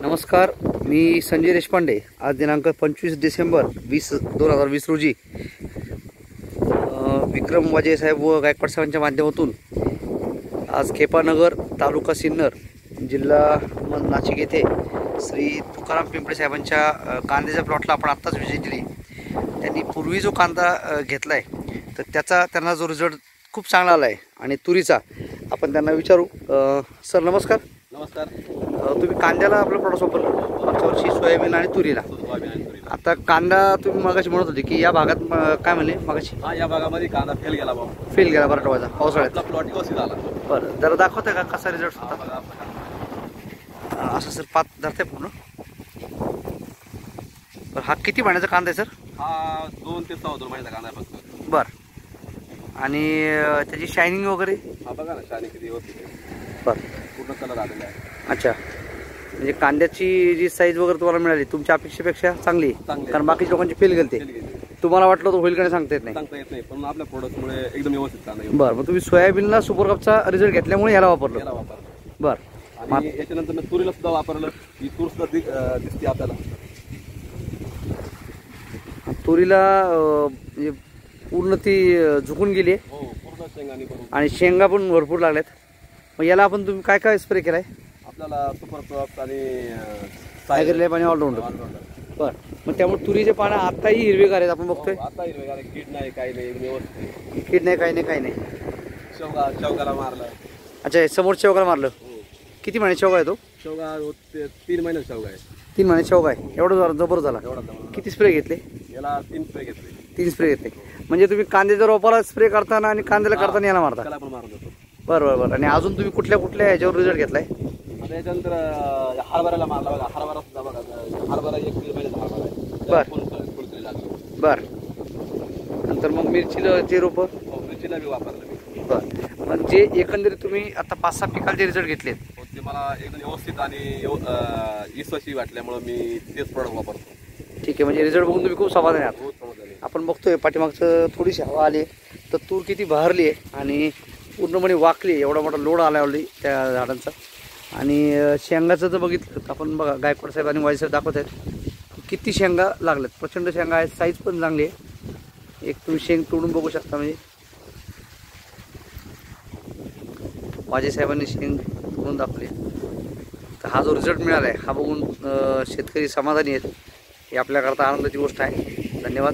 नमस्कार, मी संजय देशपांडे। आज दिनांक 25 डिसेंबर 2020 रोजी विक्रम वाजे साहेब व गायकवाड साहेबांच्या माध्यमातून आज केपानगर तालुका सिन्नर जिल्हा नाशिक येथे श्री तुकाराम पिंपळे साहेबांच्या कांद्याच्या प्लॉटला आपण आत्ताच व्हिजिट दिली। त्यांनी पूर्वी जो कांदा घेतला आहे तर त्यांना जो रिझल्ट खूप चांगला आला आहे आणि तुरीचा आपण त्यांना विचारू। सर नमस्कार। नमस्कार। तुम्ही कांद्याला आपलं प्रोडक्ट वापरलं मागच्या वर्षी सोयाबीन आणि तुरीला। आता कांदा तुम्ही मगाशी म्हणत होते की या भागात काय म्हणले मगाशी? हा, या भागामध्ये कांदा फेल गेला बाबा। फेल गेला बरं पावसाळ्यात प्लॉट व्यवस्थित आला। बरं जरा दाखवता का कसा रिझल्ट होता? असं सर पात धरते पूर्ण। बरं हा किती महिन्याचा कांदा आहे सर? हा 2 ते 2.5 महिन्याचा कांदा आहे फक्त। बरं आणि त्याची शायनिंग वगैरे? हा बघा ना, शायनिंग किती व्यवस्थित आहे। बरं पूर्ण कलर आलेला आहे। अच्छा, म्हणजे कांद्याची जी साईज वगैरे तुम्हाला मिळाली तुमच्या अपेक्षेपेक्षा चांगली आहे, कारण बाकी लोकांची फेल गेलते। तुम्हाला वाटलं तर होईल का नाही सांगता येत नाही, पण आपल्या प्रोडक्टमुळे एकदम व्यवस्थित कांदा। बरं, मग तुम्ही सोयाबीनला सुपर कपचा रिझल्ट घेतल्यामुळे याला वापरलं? बरं, आणि याच्यानंतर मी तुरीला सुद्धा वापरलं। ही तूर सुद्धा दिसते आपल्याला। तुरीला म्हणजे पूर्ण ती झुकून गेली आहे। हो, पूर्ण शेंगाने करून आणि शेंगा पण भरपूर लागल्यात। मग याला आपण तुम्ही काय काय स्प्रे केलाय? आपल्याला सुपर क्रॉप आणि टायगर लॅब आणि ऑलराऊंडर। बरं, मग त्यामुळे तुरीचे पानं आताही हिरवेगार आहेत आपण बघतोय। आता हिरवेगार आहे, कीड नाही, काही नाही, व्यवस्थित। कीड नाही, काही नाही। शेवगाला मारलं। अच्छा, समोर शेवगा मारलं? किती महिने शेवगा आहे तो? शेवगा 3 महिन्यात शेवगा आहे। 3 महिने शेवगा आहे, एवढं जबर झाला। किती स्प्रे घेतले? याला 3 स्प्रे घेतले। 3 स्प्रे घेतले, म्हणजे तुम्ही कांद्याच्या रोपाला स्प्रे करताना आणि कांद्याला करताना याला मारता? त्याला पण मारून देतो। बरं। आणि अजून तुम्ही कुठल्या याच्यावर रिझल्ट घेतलाय? आता याच्यानंतर हरभऱ्याला मारला बघा। हरभरा सुद्धा बघा, हरभरा 1 महिन्याचा हरभरा आहे। बरं, नंतर मग मिरचीला जे रोपं? मिरचीला बी वापरलं मी। बरं, म्हणजे एकंदरीत तुम्ही आता 5-6 पिकाचे रिझल्ट घेतलेत? ते मला एकदम व्यवस्थित आणि विश्वासी वाटल्यामुळे मी तेच प्रोडक्ट वापरतो। ठीक आहे, म्हणजे रिझल्ट बघून तुम्ही खूप समाधानी आहात? आपण बघतोय पाठीमागचं थोडीशी हवा आली तर तूर किती बहरली आहे आणि पूर्णपणे वाकली, एवढा मोठा लोड आलावली त्या झाडांचा। आणि शेंगाचं जर बघितलं तर आपण बघा, गायकवाड साहेब आणि वाजे साहेब दाखवत आहेत किती शेंगा लागल्यात। प्रचंड शेंगा आहेत, साईज पण चांगली आहे। एक तुम्ही शेंग तोडून बघू शकता, म्हणजे वाजे साहेबांनी शेंग तोडून दाखवली। तर हा जो रिझल्ट मिळाला आहे हा बघून शेतकरी समाधानी आहेत, ही आपल्याकरता आनंदाची गोष्ट आहे। धन्यवाद।